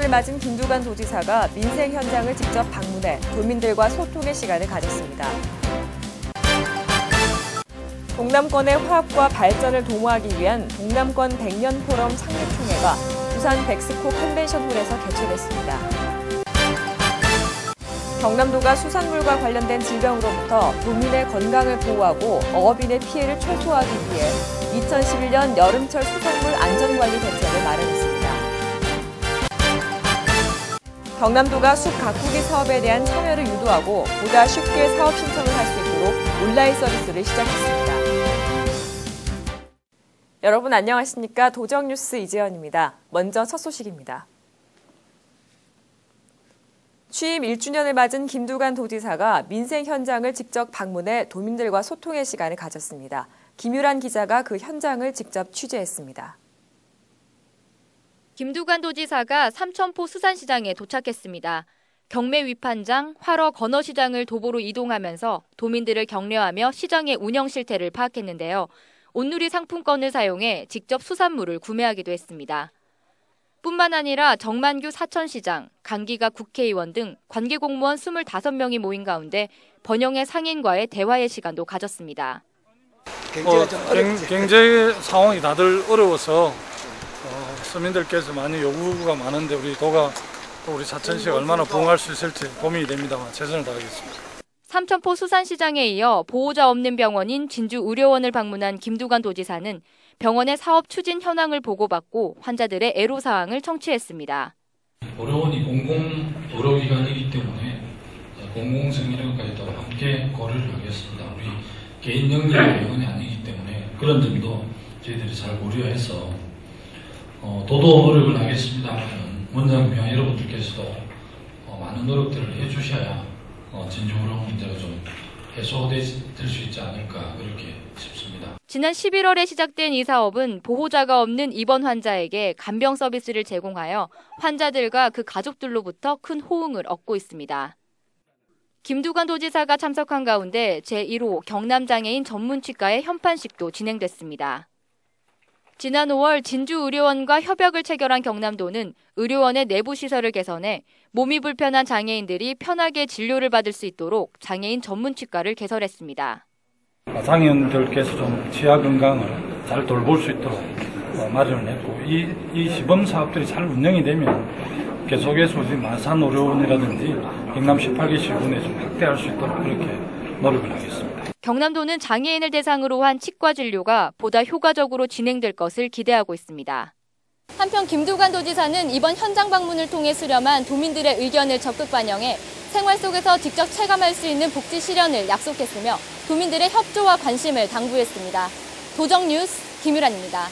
1주년을 맞은 김두관 도지사가 민생 현장을 직접 방문해 도민들과 소통의 시간을 가졌습니다. 동남권의 화합과 발전을 도모하기 위한 동남권 100년 포럼 창립총회가 부산 백스코 컨벤션홀에서 개최됐습니다. 경남도가 수산물과 관련된 질병으로부터 도민의 건강을 보호하고 어업인의 피해를 최소화하기 위해 2011년 여름철 수산물 안전관리 대책을 마련했습니다. 경남도가 숲 가꾸기 사업에 대한 참여를 유도하고 보다 쉽게 사업 신청을 할 수 있도록 온라인 서비스를 시작했습니다. 여러분 안녕하십니까? 도정뉴스 이재현입니다. 먼저 첫 소식입니다. 취임 1주년을 맞은 김두관 도지사가 민생 현장을 직접 방문해 도민들과 소통의 시간을 가졌습니다. 김유란 기자가 그 현장을 직접 취재했습니다. 김두관 도지사가 삼천포 수산시장에 도착했습니다. 경매 위판장, 활어 건어시장을 도보로 이동하면서 도민들을 격려하며 시장의 운영 실태를 파악했는데요. 온누리 상품권을 사용해 직접 수산물을 구매하기도 했습니다. 뿐만 아니라 정만규 사천시장, 강기가 국회의원 등 관계공무원 25명이 모인 가운데 번영의 상인과의 대화의 시간도 가졌습니다. 경제 상황이 다들 어려워서 서민들께서 많이 요구가 많은데 우리 도가 또 우리 사천시가 얼마나 부응할 수 있을지 고민이 됩니다만 최선을 다하겠습니다. 삼천포 수산시장에 이어 보호자 없는 병원인 진주의료원을 방문한 김두관 도지사는 병원의 사업 추진 현황을 보고받고 환자들의 애로사항을 청취했습니다. 의료원이 공공의료기관이기 때문에 공공생명까지도 함께 고려를 하겠습니다. 우리 개인 영역의 병원이 아니기 때문에 그런 점도 저희들이 잘 고려해서 도도 노력을 하겠습니다만 원장 병원 여러분들께서도 많은 노력들을 해주셔야 진주의료 문제가 좀 해소될 수 있지 않을까 그렇게 싶습니다. 지난 11월에 시작된 이 사업은 보호자가 없는 입원 환자에게 간병 서비스를 제공하여 환자들과 그 가족들로부터 큰 호응을 얻고 있습니다. 김두관 도지사가 참석한 가운데 제1호 경남장애인 전문치과의 현판식도 진행됐습니다. 지난 5월 진주의료원과 협약을 체결한 경남도는 의료원의 내부 시설을 개선해 몸이 불편한 장애인들이 편하게 진료를 받을 수 있도록 장애인 전문치과를 개설했습니다. 장애인들께서 좀 치아 건강을 잘 돌볼 수 있도록 마련을 했고 이 시범 사업들이 잘 운영이 되면 계속해서 마산의료원이라든지 경남 18개 시군에 좀 확대할 수 있도록 그렇게 노력을 하겠습니다. 경남도는 장애인을 대상으로 한 치과 진료가 보다 효과적으로 진행될 것을 기대하고 있습니다. 한편 김두관 도지사는 이번 현장 방문을 통해 수렴한 도민들의 의견을 적극 반영해 생활 속에서 직접 체감할 수 있는 복지 실현을 약속했으며 도민들의 협조와 관심을 당부했습니다. 도정뉴스 김유란입니다.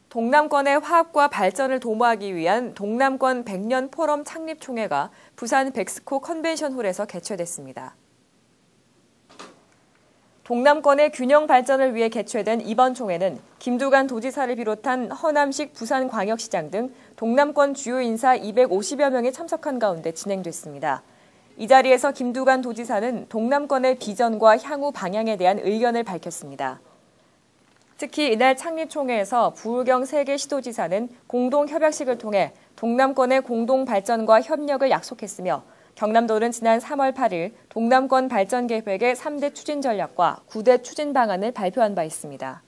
동남권의 화합과 발전을 도모하기 위한 동남권 100년 포럼 창립총회가 부산 백스코 컨벤션홀에서 개최됐습니다. 동남권의 균형 발전을 위해 개최된 이번 총회는 김두관 도지사를 비롯한 허남식 부산광역시장 등 동남권 주요 인사 250여 명이 참석한 가운데 진행됐습니다. 이 자리에서 김두관 도지사는 동남권의 비전과 향후 방향에 대한 의견을 밝혔습니다. 특히 이날 창립총회에서 부울경 3개 시도지사는 공동협약식을 통해 동남권의 공동 발전과 협력을 약속했으며 경남도는 지난 3월 8일 동남권 발전 계획의 3대 추진 전략과 9대 추진 방안을 발표한 바 있습니다.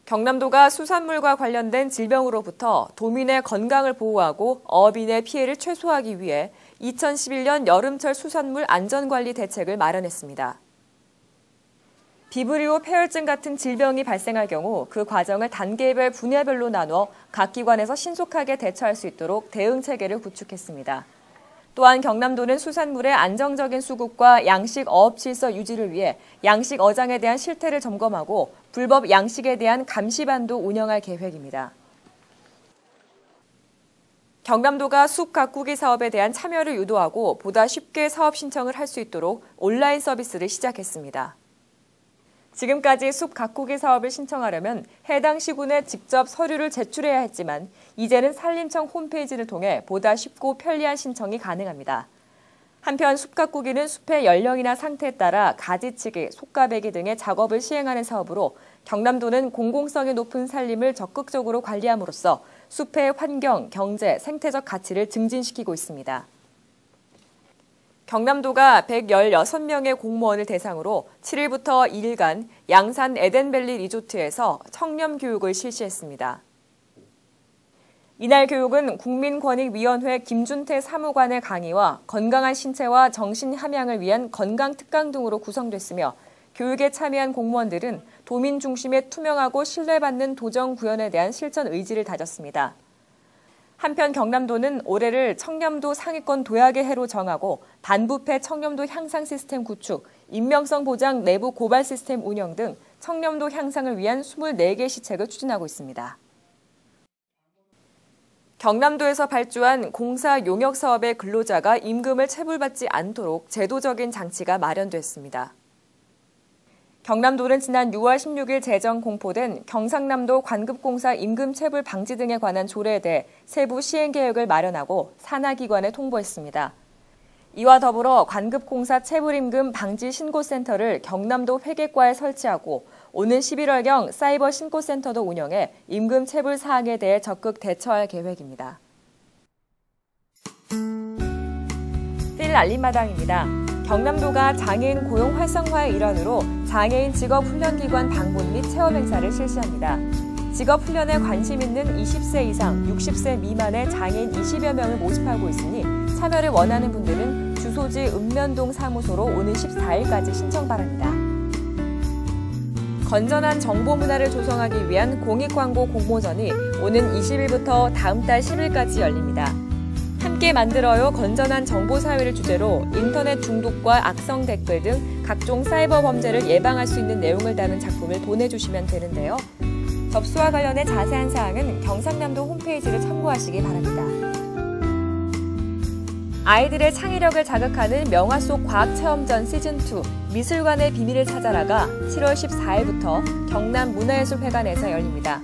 경남도가 수산물과 관련된 질병으로부터 도민의 건강을 보호하고 어업인의 피해를 최소화하기 위해 2011년 여름철 수산물 안전관리 대책을 마련했습니다. 비브리오 폐혈증 같은 질병이 발생할 경우 그 과정을 단계별 분야별로 나눠 각 기관에서 신속하게 대처할 수 있도록 대응 체계를 구축했습니다. 또한 경남도는 수산물의 안정적인 수급과 양식 어업 질서 유지를 위해 양식 어장에 대한 실태를 점검하고 불법 양식에 대한 감시반도 운영할 계획입니다. 경남도가 숲 가꾸기 사업에 대한 참여를 유도하고 보다 쉽게 사업 신청을 할 수 있도록 온라인 서비스를 시작했습니다. 지금까지 숲 가꾸기 사업을 신청하려면 해당 시군에 직접 서류를 제출해야 했지만 이제는 산림청 홈페이지를 통해 보다 쉽고 편리한 신청이 가능합니다. 한편 숲 가꾸기는 숲의 연령이나 상태에 따라 가지치기, 속가배기 등의 작업을 시행하는 사업으로 경남도는 공공성이 높은 산림을 적극적으로 관리함으로써 숲의 환경, 경제, 생태적 가치를 증진시키고 있습니다. 경남도가 116명의 공무원을 대상으로 7일부터 2일간 양산 에덴밸리 리조트에서 청렴 교육을 실시했습니다. 이날 교육은 국민권익위원회 김준태 사무관의 강의와 건강한 신체와 정신 함양을 위한 건강특강 등으로 구성됐으며 교육에 참여한 공무원들은 도민 중심의 투명하고 신뢰받는 도정 구현에 대한 실천 의지를 다졌습니다. 한편 경남도는 올해를 청렴도 상위권 도약의 해로 정하고 반부패 청렴도 향상 시스템 구축, 익명성 보장 내부 고발 시스템 운영 등 청렴도 향상을 위한 24개 시책을 추진하고 있습니다. 경남도에서 발주한 공사 용역 사업의 근로자가 임금을 체불받지 않도록 제도적인 장치가 마련됐습니다. 경남도는 지난 6월 16일 제정 공포된 경상남도 관급공사 임금 체불 방지 등에 관한 조례에 대해 세부 시행 계획을 마련하고 산하기관에 통보했습니다. 이와 더불어 관급공사 체불임금 방지 신고센터를 경남도 회계과에 설치하고 오는 11월경 사이버 신고센터도 운영해 임금 체불 사항에 대해 적극 대처할 계획입니다. 읨 알림마당입니다. 경남도가 장애인 고용 활성화의 일환으로 장애인 직업훈련기관 방문 및 체험 행사를 실시합니다. 직업훈련에 관심 있는 20세 이상, 60세 미만의 장애인 20여 명을 모집하고 있으니 참여를 원하는 분들은 주소지 읍면동 사무소로 오는 14일까지 신청 바랍니다. 건전한 정보 문화를 조성하기 위한 공익광고 공모전이 오는 20일부터 다음 달 10일까지 열립니다. 함께 만들어요 건전한 정보사회를 주제로 인터넷 중독과 악성 댓글 등 각종 사이버 범죄를 예방할 수 있는 내용을 담은 작품을 보내주시면 되는데요. 접수와 관련해 자세한 사항은 경상남도 홈페이지를 참고하시기 바랍니다. 아이들의 창의력을 자극하는 명화 속 과학체험전 시즌2 미술관의 비밀을 찾아라가 7월 14일부터 경남문화예술회관에서 열립니다.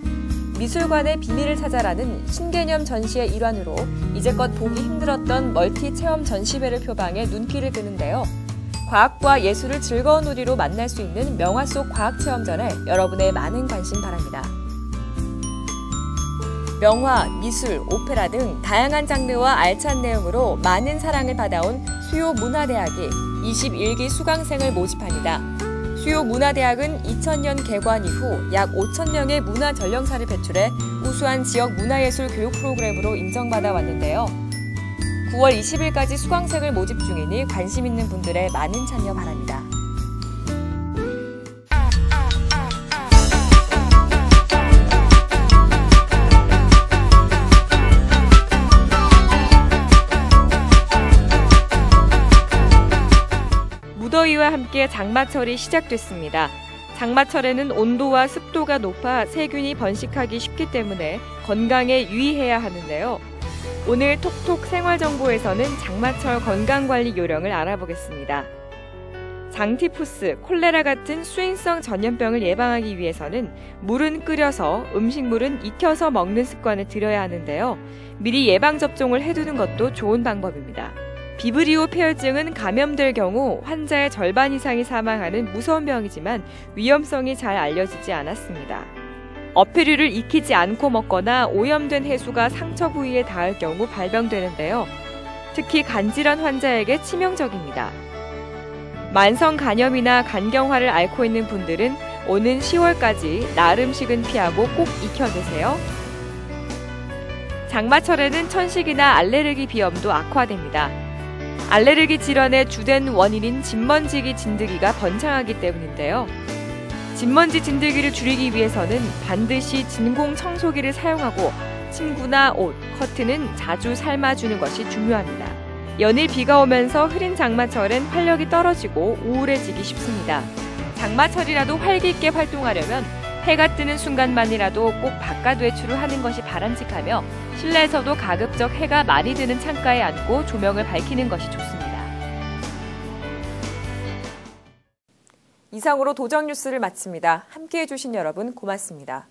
미술관의 비밀을 찾아라는 신개념 전시의 일환으로 이제껏 보기 힘들었던 멀티 체험 전시회를 표방해 눈길을 끄는데요. 과학과 예술을 즐거운 놀이로 만날 수 있는 명화 속 과학체험전에 여러분의 많은 관심 바랍니다. 명화, 미술, 오페라 등 다양한 장르와 알찬 내용으로 많은 사랑을 받아온 수요 문화대학이 21기 수강생을 모집합니다. 수요 문화대학은 2000년 개관 이후 약 5,000명의 문화 전령사를 배출해 우수한 지역 문화예술 교육 프로그램으로 인정받아 왔는데요. 9월 20일까지 수강생을 모집 중이니 관심 있는 분들의 많은 참여 바랍니다. 무더위와 함께 장마철이 시작됐습니다. 장마철에는 온도와 습도가 높아 세균이 번식하기 쉽기 때문에 건강에 유의해야 하는데요. 오늘 톡톡 생활정보에서는 장마철 건강관리 요령을 알아보겠습니다. 장티푸스, 콜레라 같은 수인성 전염병을 예방하기 위해서는 물은 끓여서 음식물은 익혀서 먹는 습관을 들여야 하는데요. 미리 예방접종을 해두는 것도 좋은 방법입니다. 비브리오 폐혈증은 감염될 경우 환자의 절반 이상이 사망하는 무서운 병이지만 위험성이 잘 알려지지 않았습니다. 어패류를 익히지 않고 먹거나 오염된 해수가 상처 부위에 닿을 경우 발병되는데요. 특히 간질환 환자에게 치명적입니다. 만성 간염이나 간경화를 앓고 있는 분들은 오는 10월까지 날 음식은 피하고 꼭 익혀 드세요. 장마철에는 천식이나 알레르기 비염도 악화됩니다. 알레르기 질환의 주된 원인인 진먼지기 진드기가 번창하기 때문인데요. 진먼지 진드기를 줄이기 위해서는 반드시 진공 청소기를 사용하고 침구나 옷, 커튼은 자주 삶아주는 것이 중요합니다. 연일 비가 오면서 흐린 장마철엔 활력이 떨어지고 우울해지기 쉽습니다. 장마철이라도 활기 있게 활동하려면 해가 뜨는 순간만이라도 꼭 바깥 외출을 하는 것이 바람직하며 실내에서도 가급적 해가 많이 드는 창가에 앉고 조명을 밝히는 것이 좋습니다. 이상으로 도정 뉴스를 마칩니다. 함께해 주신 여러분 고맙습니다.